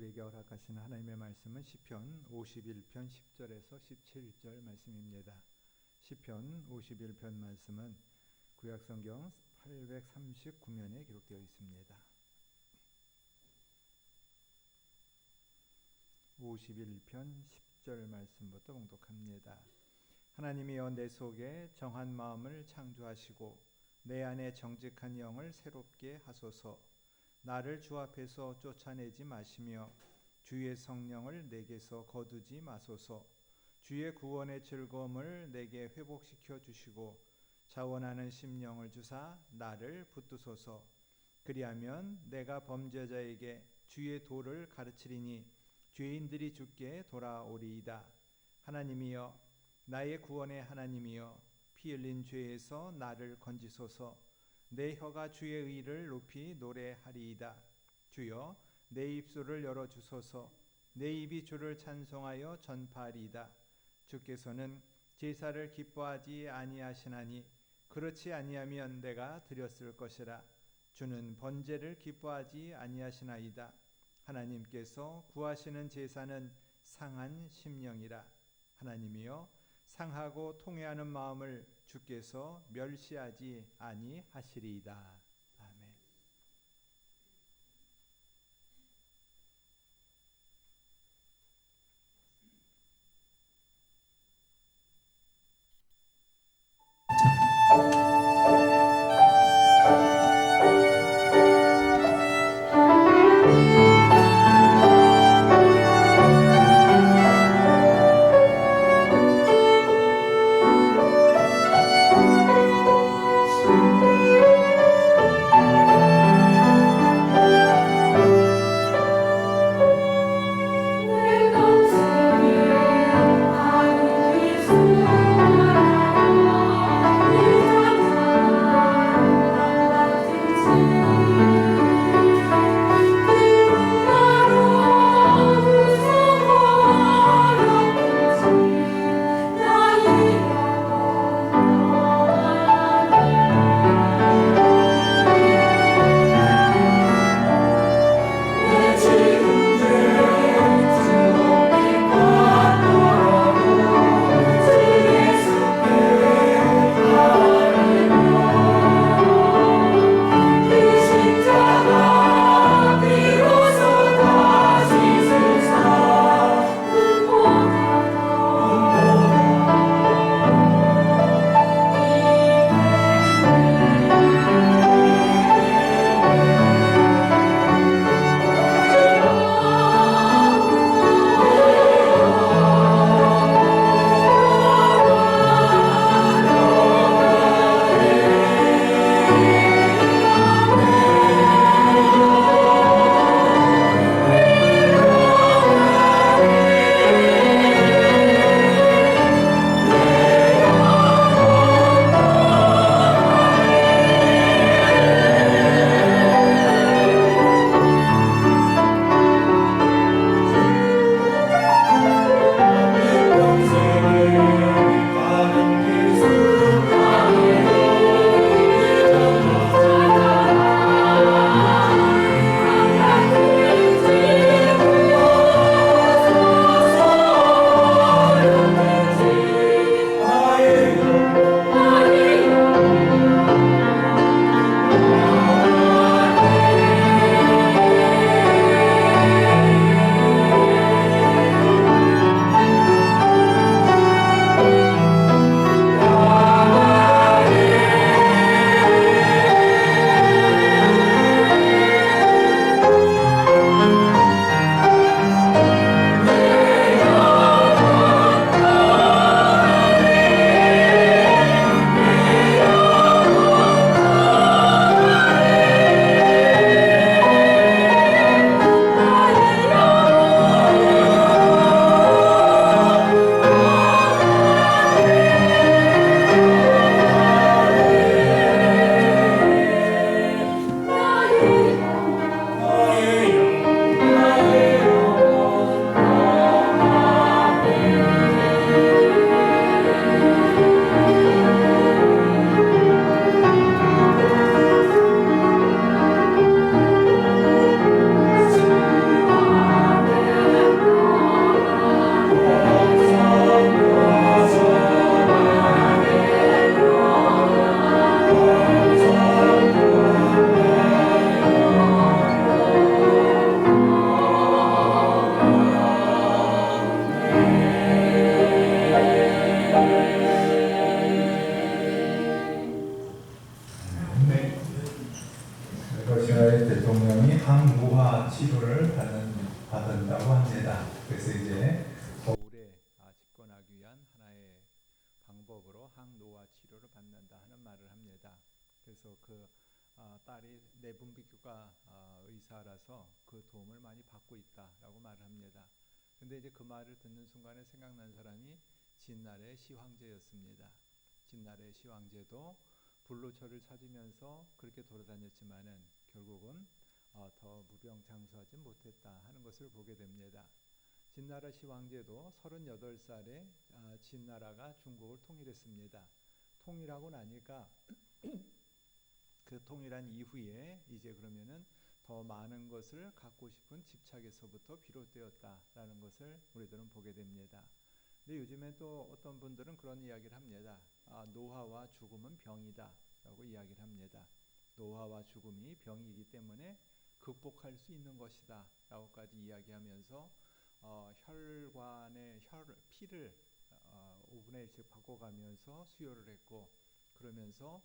우리에게 허락하신 하나님의 말씀은 시편 51편 10절에서 17절 말씀입니다. 시편 51편 말씀은 구약성경 839면에 기록되어 있습니다. 51편 10절 말씀부터 봉독합니다. 하나님이여 내 속에 정한 마음을 창조하시고 내 안에 정직한 영을 새롭게 하소서. 나를 주 앞에서 쫓아내지 마시며 주의 성령을 내게서 거두지 마소서. 주의 구원의 즐거움을 내게 회복시켜 주시고 자원하는 심령을 주사 나를 붙드소서. 그리하면 내가 범죄자에게 주의 도를 가르치리니 죄인들이 주께 돌아오리이다. 하나님이여 나의 구원의 하나님이여 피 흘린 죄에서 나를 건지소서. 내 혀가 주의 의를 높이 노래하리이다. 주여 내 입술을 열어주소서. 내 입이 주를 찬송하여 전파하리이다. 주께서는 제사를 기뻐하지 아니하시나니 그렇지 아니하면 내가 드렸을 것이라. 주는 번제를 기뻐하지 아니하시나이다. 하나님께서 구하시는 제사는 상한 심령이라. 하나님이여 상하고 통회하는 마음을 주께서 멸시하지 아니하시리이다. 아멘. 치료를 받는다고 합니다. 그래서 이제 오래 집권하기 위한 하나의 방법으로 항노화 치료를 받는다 하는 말을 합니다. 그래서 그 딸이 내분비교과 의사라서 그 도움을 많이 받고 있다라고 말을 합니다. 근데 이제 그 말을 듣는 순간에 생각난 사람이 진날의 시황제였습니다. 진날의 시황제도 불로초를 찾으면서 그렇게 돌아다녔지만은 결국은 더 무병장수하지 못했다 하는 것을 보게 됩니다. 진나라 시황제도 38살에 진나라가 중국을 통일했습니다. 통일하고 나니까 그 통일한 이후에 이제 그러면은 더 많은 것을 갖고 싶은 집착에서부터 비롯되었다라는 것을 우리들은 보게 됩니다. 근데 요즘에 또 어떤 분들은 그런 이야기를 합니다. 노화와 죽음은 병이다라고 이야기를 합니다. 노화와 죽음이 병이기 때문에 극복할 수 있는 것이다라고까지 이야기하면서 혈관의 피를 5분의 1씩 바꿔가면서 수혈을 했고 그러면서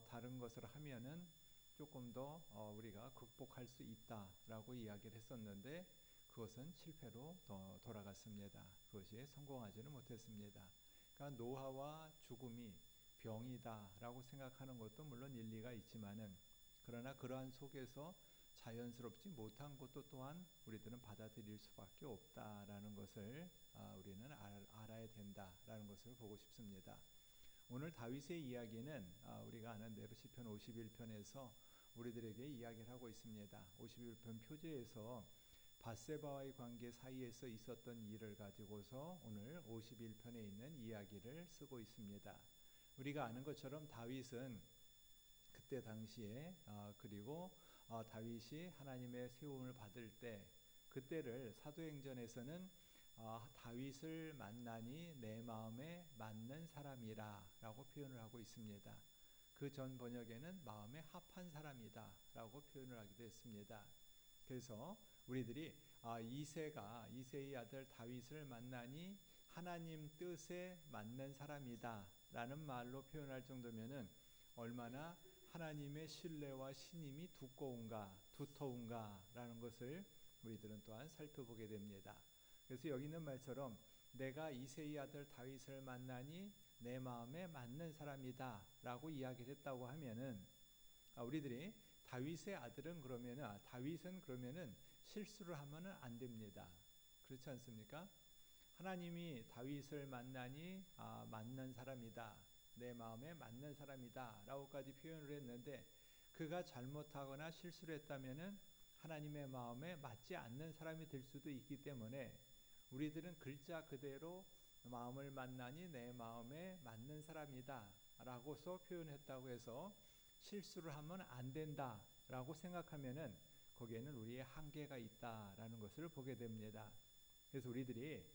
다른 것을 하면은 조금 더 우리가 극복할 수 있다라고 이야기를 했었는데 그것은 실패로 돌아갔습니다. 그것이 성공하지는 못했습니다. 그러니까 노화와 죽음이 병이다라고 생각하는 것도 물론 일리가 있지만은 그러나 그러한 속에서 자연스럽지 못한 것도 또한 우리들은 받아들일 수밖에 없다라는 것을 우리는 알아야 된다라는 것을 보고 싶습니다. 오늘 다윗의 이야기는 우리가 아는 대로 시편 51편에서 우리들에게 이야기를 하고 있습니다. 51편 표제에서 밧세바와의 관계 사이에서 있었던 일을 가지고서 오늘 51편에 있는 이야기를 쓰고 있습니다. 우리가 아는 것처럼 다윗은 그때 당시에 그리고 다윗이 하나님의 세움을 받을 때 그때를 사도행전에서는 다윗을 만나니 내 마음에 맞는 사람이라 라고 표현을 하고 있습니다. 그 전 번역에는 마음에 합한 사람이다 라고 표현을 하기도 했습니다. 그래서 우리들이 이새의 아들 다윗을 만나니 하나님 뜻에 맞는 사람이다 라는 말로 표현할 정도면은 얼마나 하나님의 신뢰와 신임이 두터운가 라는 것을 우리들은 또한 살펴보게 됩니다. 그래서 여기 있는 말처럼 내가 이새의 아들 다윗을 만나니 내 마음에 맞는 사람이다 라고 이야기를 했다고 하면은 우리들이 다윗의 아들은 다윗은 그러면은 실수를 하면은 안 됩니다. 그렇지 않습니까? 하나님이 다윗을 만나니 맞는 사람이다. 내 마음에 맞는 사람이다 라고까지 표현을 했는데 그가 잘못하거나 실수를 했다면은 하나님의 마음에 맞지 않는 사람이 될 수도 있기 때문에 우리들은 글자 그대로 마음을 만나니 내 마음에 맞는 사람이다 라고서 표현했다고 해서 실수를 하면 안 된다 라고 생각하면은 거기에는 우리의 한계가 있다라는 것을 보게 됩니다. 그래서 우리들이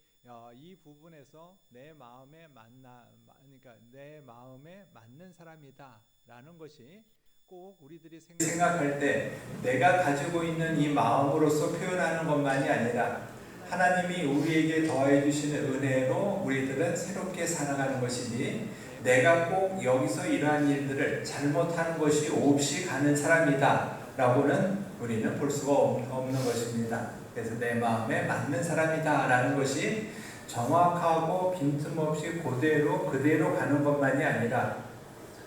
이 부분에서 내 마음에 맞는 사람이다라는 것이 꼭 우리들이 생각할 때 내가 가지고 있는 이 마음으로서 표현하는 것만이 아니라 하나님이 우리에게 더해 주시는 은혜로 우리들은 새롭게 살아가는 것이니 내가 꼭 여기서 이러한 일들을 잘못하는 것이 없이 가는 사람이다 라고는 우리는 볼 수가 없는 것입니다. 그래서 내 마음에 맞는 사람이다 라는 것이 정확하고 빈틈없이 그대로 가는 것만이 아니라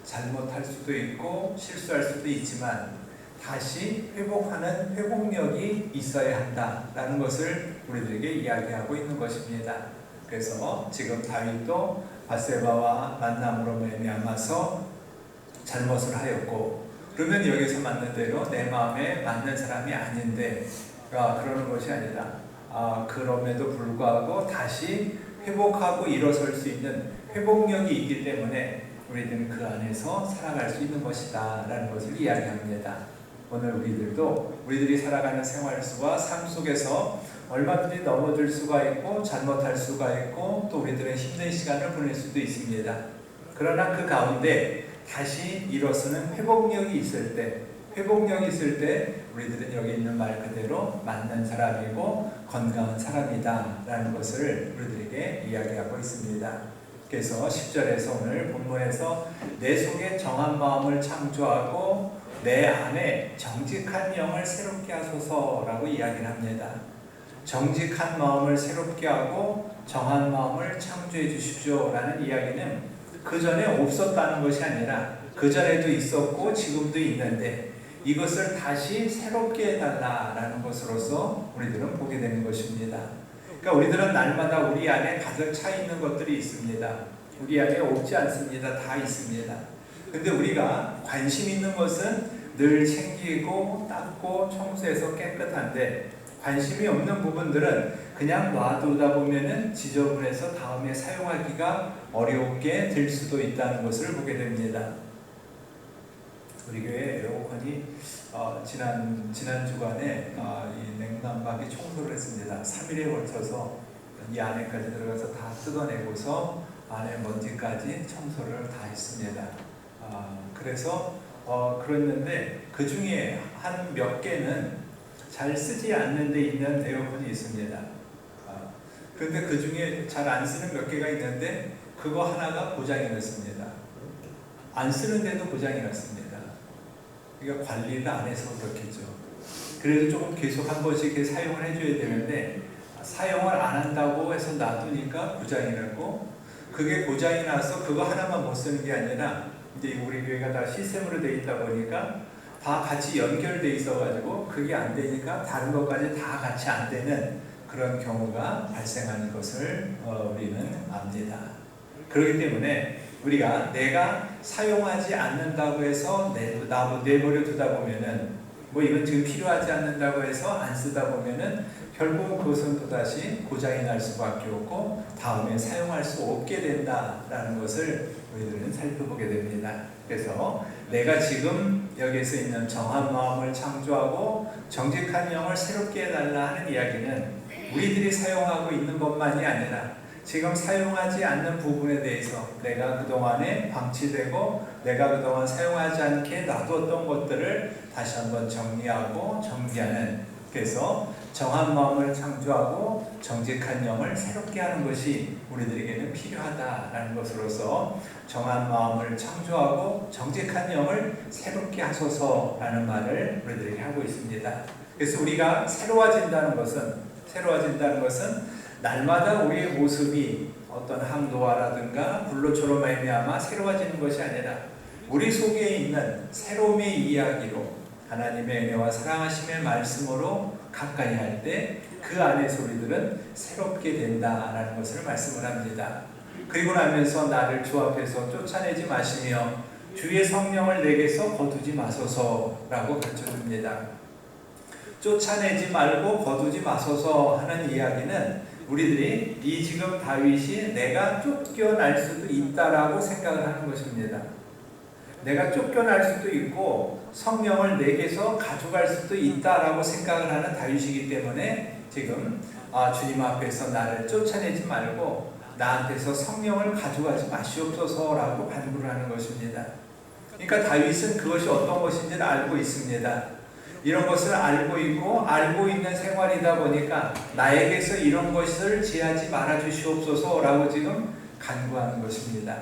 잘못할 수도 있고 실수할 수도 있지만 다시 회복하는 회복력이 있어야 한다라는 것을 우리들에게 이야기하고 있는 것입니다. 그래서 지금 다윗도 밧세바와 만남으로 말미암아서 잘못을 하였고 그러면 여기서 맞는 대로 내 마음에 맞는 사람이 아닌데 그러는 것이 아니라 그럼에도 불구하고 다시 회복하고 일어설 수 있는 회복력이 있기 때문에 우리는 그 안에서 살아갈 수 있는 것이다 라는 것을 이야기합니다. 오늘 우리들이 살아가는 생활과 삶 속에서 얼마든지 넘어질 수가 있고 잘못할 수가 있고 또 우리들은 힘든 시간을 보낼 수도 있습니다. 그러나 그 가운데 다시 일어서는 회복력이 있을 때 우리들은 여기 있는 말 그대로 맞는 사람이고 건강한 사람이다 라는 것을 우리들에게 이야기하고 있습니다. 그래서 10절에서 오늘 본문에서 내 속에 정한 마음을 창조하고 내 안에 정직한 영을 새롭게 하소서라고 이야기를 합니다. 정직한 마음을 새롭게 하고 정한 마음을 창조해 주십시오라는 이야기는 그 전에 없었다는 것이 아니라 그 전에도 있었고 지금도 있는데 이것을 다시 새롭게 해달라라는 것으로서 우리들은 보게 되는 것입니다. 그러니까 우리들은 날마다 우리 안에 가득 차 있는 것들이 있습니다. 우리 안에 없지 않습니다. 다 있습니다. 근데 우리가 관심 있는 것은 늘 챙기고 닦고 청소해서 깨끗한데 관심이 없는 부분들은 그냥 놔두다 보면은 지저분해서 다음에 사용하기가 어렵게 될 수도 있다는 것을 보게 됩니다. 우리 교회 에어컨이 지난 주간에 이 냉난방기 청소를 했습니다. 3일에 걸쳐서 이 안에까지 들어가서 다 뜯어내고서 안에 먼지까지 청소를 다 했습니다. 그래서 그랬는데 그 중에 한 몇 개는 잘 쓰지 않는 데 있는 에어컨이 있습니다. 그런데 그 중에 잘 안 쓰는 몇 개가 있는데 그거 하나가 고장이 났습니다. 안 쓰는데도 고장이 났습니다. 그러니까 관리를 안 해서 그렇겠죠. 그래도 조금 계속 한 번씩 이렇게 사용을 해줘야 되는데 사용을 안 한다고 해서 놔두니까 고장이 나고 그게 고장이 나서 그거 하나만 못 쓰는 게 아니라 이제 우리 교회가 다 시스템으로 되어 있다 보니까 다 같이 연결되어 있어가지고 그게 안 되니까 다른 것까지 다 같이 안 되는 그런 경우가 발생하는 것을 우리는 압니다. 그렇기 때문에 우리가 내가 사용하지 않는다고 해서 내버려 두다 보면은 뭐 이건 지금 필요하지 않는다고 해서 안 쓰다 보면은 결국 그것은 또다시 고장이 날 수밖에 없고 다음에 사용할 수 없게 된다라는 것을 우리들은 살펴보게 됩니다. 그래서 내가 지금 여기서 있는 정한 마음을 창조하고 정직한 영을 새롭게 해달라 하는 이야기는 우리들이 사용하고 있는 것만이 아니라 지금 사용하지 않는 부분에 대해서 내가 그동안에 방치되고 내가 그동안 사용하지 않게 놔두었던 것들을 다시 한번 정리하고 정리하는, 그래서 정한 마음을 창조하고 정직한 영을 새롭게 하는 것이 우리들에게는 필요하다라는 것으로서 정한 마음을 창조하고 정직한 영을 새롭게 하소서라는 말을 우리들에게 하고 있습니다. 그래서 우리가 새로워진다는 것은 날마다 우리의 모습이 어떤 항노화라든가 불로초로 말미암아 새로워지는 것이 아니라 우리 속에 있는 새로움의 이야기로 하나님의 은혜와 사랑하심의 말씀으로 가까이 할 때 그 안에서 우리들은 새롭게 된다라는 것을 말씀을 합니다. 그리고 나면서 나를 주 앞에서 쫓아내지 마시며 주의 성령을 내게서 거두지 마소서라고 가르쳐줍니다. 쫓아내지 말고 거두지 마소서 하는 이야기는 우리들이 이 지금 다윗이 내가 쫓겨날 수도 있다라고 생각을 하는 것입니다. 내가 쫓겨날 수도 있고 성령을 내게서 가져갈 수도 있다라고 생각을 하는 다윗이기 때문에 지금 주님 앞에서 나를 쫓아내지 말고 나한테서 성령을 가져가지 마시옵소서라고 간구를 하는 것입니다. 그러니까 다윗은 그것이 어떤 것인지를 알고 있습니다. 이런 것을 알고 있고 알고 있는 생활이다 보니까 나에게서 이런 것을 제하지 말아 주시옵소서라고 지금 간구하는 것입니다.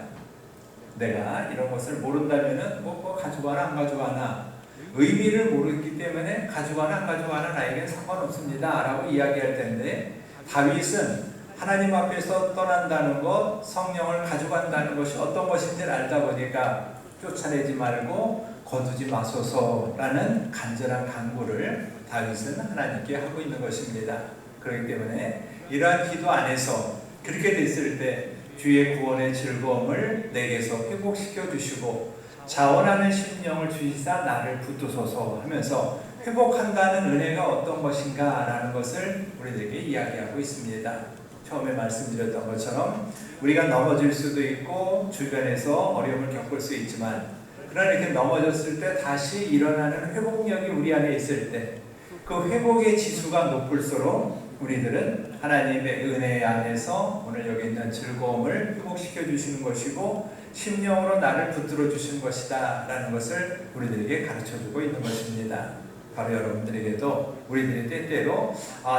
내가 이런 것을 모른다면은 뭐 가져가나 안 가져가나 의미를 모르기 때문에 가져가나 안 가져가나 나에게는 상관없습니다 라고 이야기할 텐데, 다윗은 하나님 앞에서 떠난다는 것, 성령을 가져간다는 것이 어떤 것인지를 알다 보니까 쫓아내지 말고 거두지 마소서라는 간절한 간구를 다윗은 하나님께 하고 있는 것입니다. 그렇기 때문에 이러한 기도 안에서 그렇게 됐을 때 주의 구원의 즐거움을 내게서 회복시켜 주시고 자원하는 심령을 주시사 나를 붙드소서 하면서 회복한다는 은혜가 어떤 것인가 라는 것을 우리들에게 이야기하고 있습니다. 처음에 말씀드렸던 것처럼 우리가 넘어질 수도 있고 주변에서 어려움을 겪을 수 있지만 그러나 이렇게 넘어졌을 때 다시 일어나는 회복력이 우리 안에 있을 때 그 회복의 지수가 높을수록 우리들은 하나님의 은혜 안에서 오늘 여기 있는 즐거움을 회복시켜 주시는 것이고 심령으로 나를 붙들어 주시는 것이다 라는 것을 우리들에게 가르쳐 주고 있는 것입니다. 바로 여러분들에게도 우리들이 때때로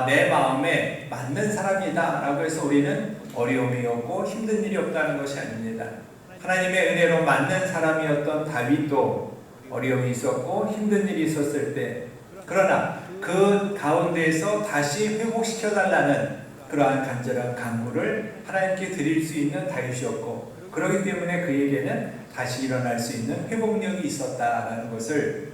내 마음에 맞는 사람이다 라고 해서 우리는 어려움이 없고 힘든 일이 없다는 것이 아닙니다. 하나님의 은혜로 맞는 사람이었던 다윗도 어려움이 있었고 힘든 일이 있었을 때, 그러나 그 가운데에서 다시 회복시켜 달라는 그러한 간절한 간구를 하나님께 드릴 수 있는 다윗이었고, 그렇기 때문에 그에게는 다시 일어날 수 있는 회복력이 있었다라는 것을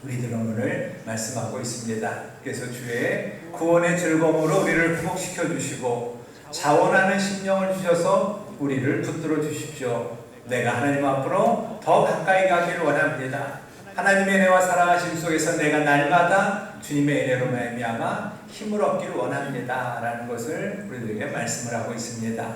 우리들은 오늘 말씀하고 있습니다. 그래서 주의 구원의 즐거움으로 우리를 회복시켜 주시고 자원하는 심령을 주셔서 우리를 붙들어 주십시오. 내가 하나님 앞으로 더 가까이 가기를 원합니다. 하나님의 은혜와 사랑하심 속에서 내가 날마다 주님의 은혜로 말미암아 힘을 얻기를 원합니다 라는 것을 우리들에게 말씀을 하고 있습니다.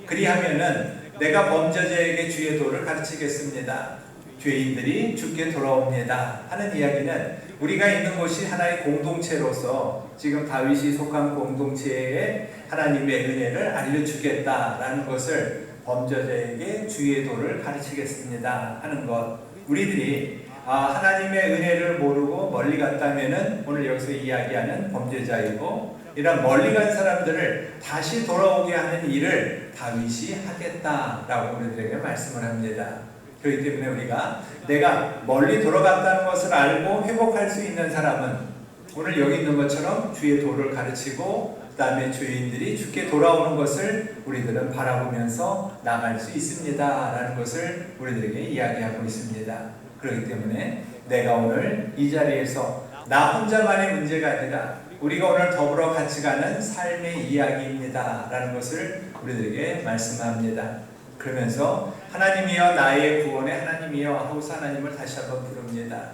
그리하면은 내가 범죄자에게 주의 도를 가르치겠습니다. 죄인들이 주께 돌아옵니다 하는 이야기는 우리가 있는 곳이 하나의 공동체로서 지금 다윗이 속한 공동체에 하나님의 은혜를 알려주겠다라는 것을, 범죄자에게 주의 도를 가르치겠습니다 하는 것, 우리들이 하나님의 은혜를 모르고 멀리 갔다면은 오늘 여기서 이야기하는 범죄자이고, 이런 멀리 간 사람들을 다시 돌아오게 하는 일을 다윗이 하겠다라고 우리들에게 말씀을 합니다. 그렇기 때문에 우리가 내가 멀리 돌아갔다는 것을 알고 회복할 수 있는 사람은 오늘 여기 있는 것처럼 주의 도를 가르치고 그 다음에 죄인들이 주께 돌아오는 것을 우리들은 바라보면서 나갈 수 있습니다 라는 것을 우리들에게 이야기하고 있습니다. 그렇기 때문에 내가 오늘 이 자리에서 나 혼자만의 문제가 아니라 우리가 오늘 더불어 같이 가는 삶의 이야기입니다 라는 것을 우리들에게 말씀합니다. 그러면서 하나님이여 나의 구원의 하나님이여 하고서 하나님을 다시 한번 부릅니다.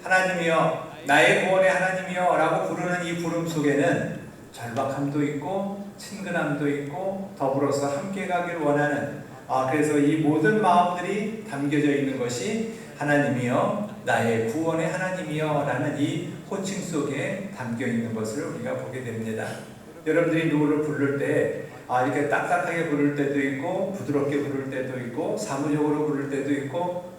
하나님이여 나의 구원의 하나님이여 라고 부르는 이 부름 속에는 절박함도 있고 친근함도 있고 더불어서 함께 가길 원하는, 그래서 이 모든 마음들이 담겨져 있는 것이 하나님이여 나의 구원의 하나님이여 라는 이 호칭 속에 담겨 있는 것을 우리가 보게 됩니다. 여러분들이 누구를 부를 때 이렇게 딱딱하게 부를 때도 있고 부드럽게 부를 때도 있고 사무적으로 부를 때도 있고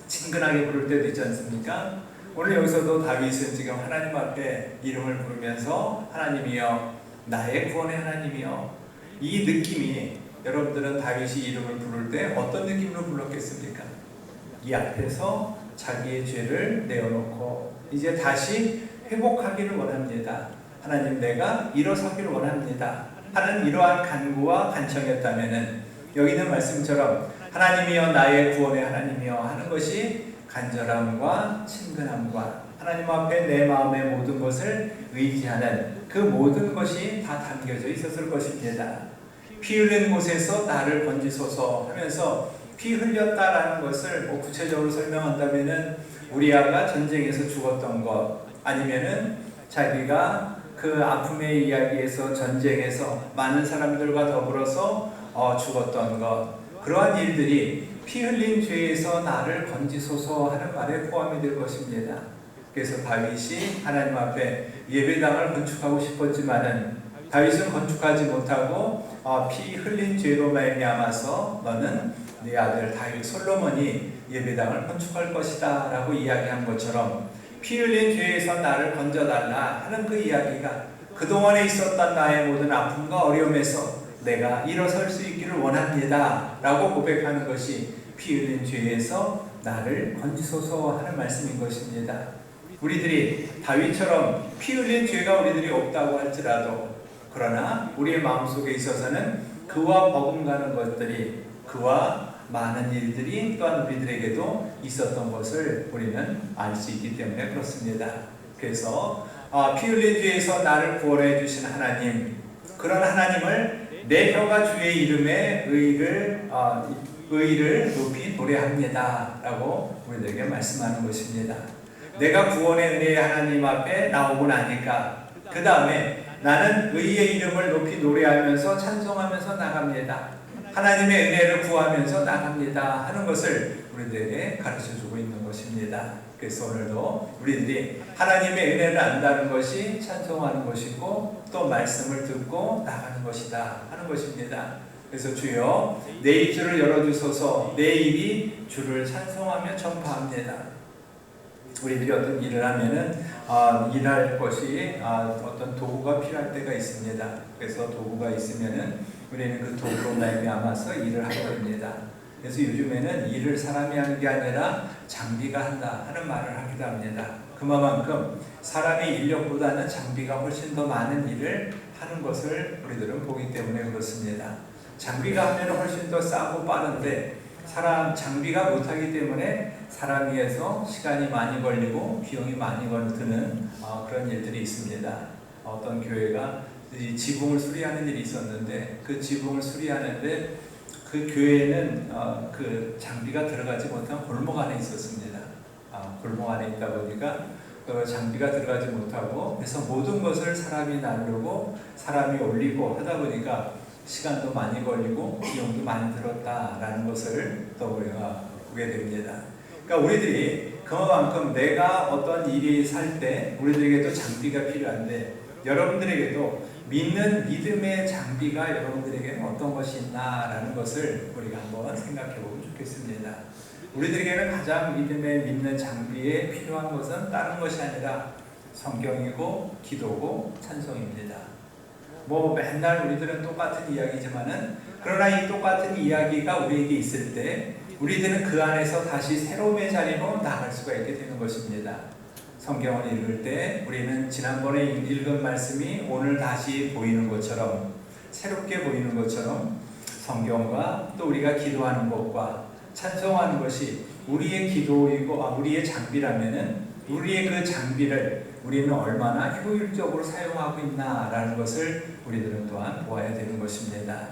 친근하게 부를 때도 있지 않습니까? 오늘 여기서도 다윗은 지금 하나님 앞에 이름을 부르면서 하나님이여 나의 구원의 하나님이여, 이 느낌이, 여러분들은 다윗이 이름을 부를 때 어떤 느낌으로 불렀겠습니까? 이 앞에서 자기의 죄를 내어놓고 이제 다시 회복하기를 원합니다. 하나님 내가 일어서기를 원합니다 하는 이러한 간구와 간청이었다면은 여기 있는 말씀처럼 하나님이여 나의 구원의 하나님이여 하는 것이 간절함과 친근함과 하나님 앞에 내 마음의 모든 것을 의지하는 그 모든 것이 다 담겨져 있었을 것입니다. 피 흘린 곳에서 나를 건지소서 하면서 피 흘렸다라는 것을 구체적으로 설명한다면은 우리아가 전쟁에서 죽었던 것, 아니면은 자기가 그 아픔의 이야기에서 전쟁에서 많은 사람들과 더불어서 죽었던 것, 그러한 일들이 피 흘린 죄에서 나를 건지소서 하는 말에 포함이 될 것입니다. 그래서 다윗이 하나님 앞에 예배당을 건축하고 싶었지만은 다윗은 건축하지 못하고 피 흘린 죄로 말미암아서 너는 네 아들 다윗 솔로몬이 예배당을 건축할 것이다 라고 이야기한 것처럼 피 흘린 죄에서 나를 건져달라 하는 그 이야기가 그동안에 있었던 나의 모든 아픔과 어려움에서 내가 일어설 수 있기를 원합니다 라고 고백하는 것이 피 흘린 죄에서 나를 건지소서 하는 말씀인 것입니다. 우리들이 다윗처럼 피 흘린 죄가 우리들이 없다고 할지라도, 그러나 우리의 마음속에 있어서는 그와 버금가는 것들이, 그와 많은 일들이 또한 우리들에게도 있었던 것을 우리는 알 수 있기 때문에 그렇습니다. 그래서 피 흘린 죄에서 나를 구원해 주신 하나님, 그런 하나님을 내 혀가 주의 이름에 의를 높이 노래합니다 라고 우리들에게 말씀하는 것입니다. 내가 구원의 은혜의 하나님 앞에 나오고 나니까 그 다음에 나는 의의 이름을 높이 노래하면서 찬송하면서 나갑니다. 하나님의 은혜를 구하면서 나갑니다 하는 것을 우리들에게 가르쳐주고 있는 것입니다. 그래서 오늘도 우리들이 하나님의 은혜를 안다는 것이 찬송하는 것이고 또 말씀을 듣고 나가는 것이다 하는 것입니다. 그래서 주여 내 입술을 열어주소서, 내 입이 주를 찬송하며 전파합니다. 우리들이 어떤 일을 하면은 일할 것이 어떤 도구가 필요할 때가 있습니다. 그래서 도구가 있으면은 우리는 그 도구로 말미암아서 일을 하게 됩니다. 그래서 요즘에는 일을 사람이 하는 게 아니라 장비가 한다 하는 말을 하기도 합니다. 그만큼 사람의 인력보다는 장비가 훨씬 더 많은 일을 하는 것을 우리들은 보기 때문에 그렇습니다. 장비가 하면 훨씬 더 싸고 빠른데 장비가 못하기 때문에 사람 위해서 시간이 많이 걸리고 비용이 많이 드는 그런 일들이 있습니다. 어떤 교회가 이 지붕을 수리하는 일이 있었는데 그 지붕을 수리하는데 그 교회는 그 장비가 들어가지 못한 골목 안에 있었습니다. 골목 안에 있다 보니까 장비가 들어가지 못하고 그래서 모든 것을 사람이 나르고 사람이 올리고 하다 보니까 시간도 많이 걸리고 비용도 많이 들었다라는 것을 또 우리가 보게 됩니다. 그러니까 우리들이 그만큼 내가 어떤 일이 살 때 우리들에게도 장비가 필요한데 여러분들에게도 믿는 믿음의 장비가 여러분들에게 어떤 것이 있나라는 것을 우리가 한번 생각해 보면 좋겠습니다. 우리들에게는 가장 믿는 장비에 필요한 것은 다른 것이 아니라 성경이고 기도고 찬송입니다. 맨날 우리들은 똑같은 이야기지만은 그러나 이 똑같은 이야기가 우리에게 있을 때 우리들은 그 안에서 다시 새로움의 자리로 나갈 수가 있게 되는 것입니다. 성경을 읽을 때 우리는 지난번에 읽은 말씀이 오늘 다시 보이는 것처럼 새롭게 보이는 것처럼 성경과 또 우리가 기도하는 것과 찬송하는 것이 우리의 기도이고 우리의 장비라면은 우리의 그 장비를 우리는 얼마나 효율적으로 사용하고 있나라는 것을 우리들은 또한 보아야 되는 것입니다.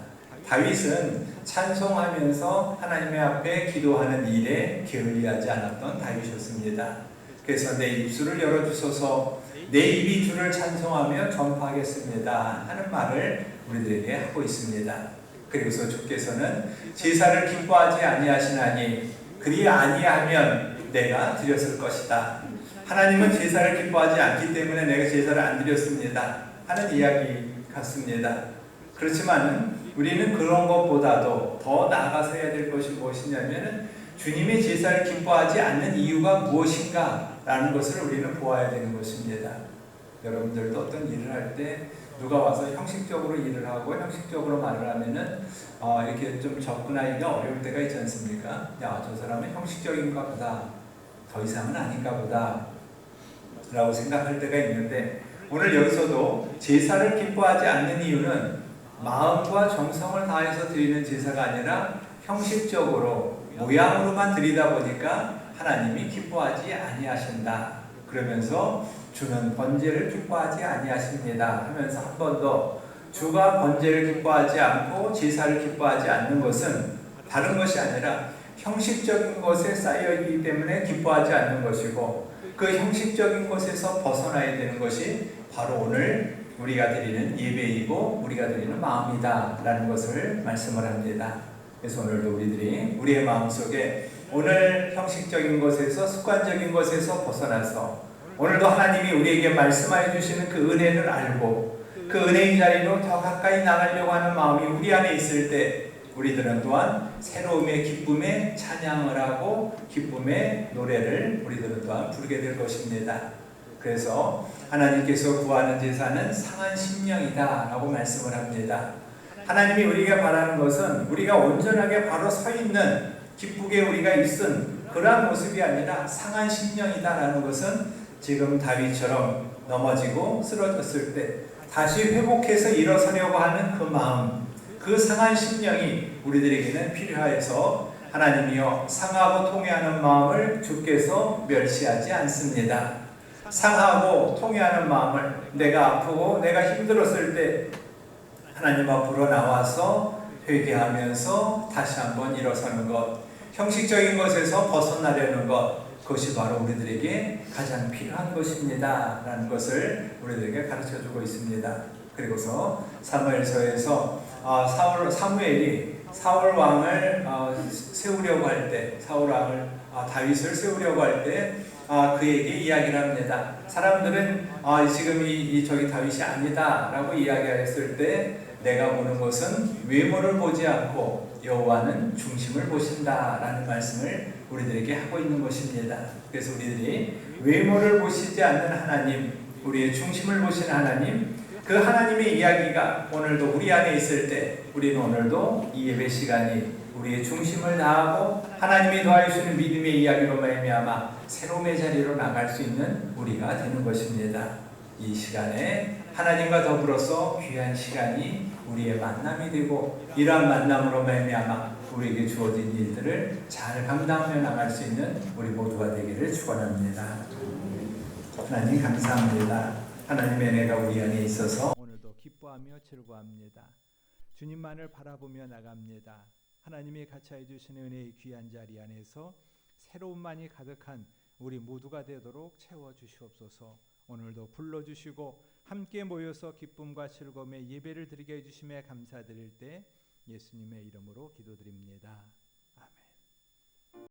다윗은 찬송하면서 하나님의 앞에 기도하는 일에 게을리하지 않았던 다윗이었습니다. 그래서 내 입술을 열어주소서 내 입이 주를 찬송하며 전파하겠습니다 하는 말을 우리들에게 하고 있습니다. 그리고서 주께서는 제사를 기뻐하지 아니하시나니 그리 아니하면 내가 드렸을 것이다. 하나님은 제사를 기뻐하지 않기 때문에 내가 제사를 안 드렸습니다 하는 이야기 같습니다. 그렇지만 우리는 그런 것보다도 더 나아가서 해야 될 것이 무엇이냐면 주님의 제사를 기뻐하지 않는 이유가 무엇인가 라는 것을 우리는 보아야 되는 것입니다. 여러분들도 어떤 일을 할 때 누가 와서 형식적으로 일을 하고 형식적으로 말을 하면은 이렇게 좀 접근하기가 어려울 때가 있지 않습니까? 저 사람은 형식적인가 보다, 더 이상은 아닌가 보다 라고 생각할 때가 있는데 오늘 여기서도 제사를 기뻐하지 않는 이유는 마음과 정성을 다해서 드리는 제사가 아니라 형식적으로 모양으로만 드리다 보니까 하나님이 기뻐하지 아니하신다. 그러면서 주는 번제를 기뻐하지 아니하십니다 하면서 한 번 더 주가 번제를 기뻐하지 않고 제사를 기뻐하지 않는 것은 다른 것이 아니라 형식적인 것에 쌓여있기 때문에 기뻐하지 않는 것이고 그 형식적인 것에서 벗어나야 되는 것이 바로 오늘 우리가 드리는 예배이고 우리가 드리는 마음이다 라는 것을 말씀을 합니다. 그래서 오늘도 우리들이 우리의 마음속에 오늘 형식적인 것에서 습관적인 것에서 벗어나서 오늘도 하나님이 우리에게 말씀하여 주시는 그 은혜를 알고 그 은혜의 자리로 더 가까이 나가려고 하는 마음이 우리 안에 있을 때 우리들은 또한 새로움의 기쁨에 찬양을 하고 기쁨의 노래를 우리들은 또한 부르게 될 것입니다. 그래서 하나님께서 구하는 제사는 상한 심령이다 라고 말씀을 합니다. 하나님이 우리가 바라는 것은 우리가 온전하게 바로 서 있는 기쁘게 우리가 있은 그러한 모습이 아니라 상한 심령이다 라는 것은 지금 다윗처럼 넘어지고 쓰러졌을 때 다시 회복해서 일어서려고 하는 그 마음, 그 상한 심령이 우리들에게는 필요해서 하나님이여 상하고 통회하는 마음을 주께서 멸시하지 않습니다. 상하고 통회하는 마음을 내가 아프고 내가 힘들었을 때 하나님 앞으로 나와서 회개하면서 다시 한번 일어서는 것, 형식적인 것에서 벗어나려는 것, 그것이 바로 우리들에게 가장 필요한 것입니다 라는 것을 우리들에게 가르쳐주고 있습니다. 그리고서 사무엘서에서 사무엘이 사울 왕을 세우려고 할 때, 다윗을 세우려고 할 때 그에게 이야기를 합니다. 사람들은 지금 저기 다윗이 아니다 라고 이야기했을 때 내가 보는 것은 외모를 보지 않고 여호와는 중심을 보신다 라는 말씀을 우리들에게 하고 있는 것입니다. 그래서 우리들이 외모를 보시지 않는 하나님, 우리의 중심을 보시는 하나님, 그 하나님의 이야기가 오늘도 우리 안에 있을 때 우리는 오늘도 이 예배 시간이 우리의 중심을 다하고 하나님이 더하여주시는 믿음의 이야기로 말미암아 새로움의 자리로 나갈 수 있는 우리가 되는 것입니다. 이 시간에 하나님과 더불어서 귀한 시간이 우리의 만남이 되고 이러한 만남으로 말미암아 우리에게 주어진 일들을 잘 감당하며 나갈 수 있는 우리 모두가 되기를 축원합니다. 하나님 감사합니다. 하나님의 은혜가 우리 안에 있어서 오늘도 기뻐하며 즐거워합니다. 주님만을 바라보며 나갑니다. 하나님이 같이해 주시는 은혜의 귀한 자리 안에서 새로움만이 가득한 우리 모두가 되도록 채워 주시옵소서. 오늘도 불러주시고 함께 모여서 기쁨과 즐거움의 예배를 드리게 해주심에 감사드릴 때 예수님의 이름으로 기도드립니다. 아멘.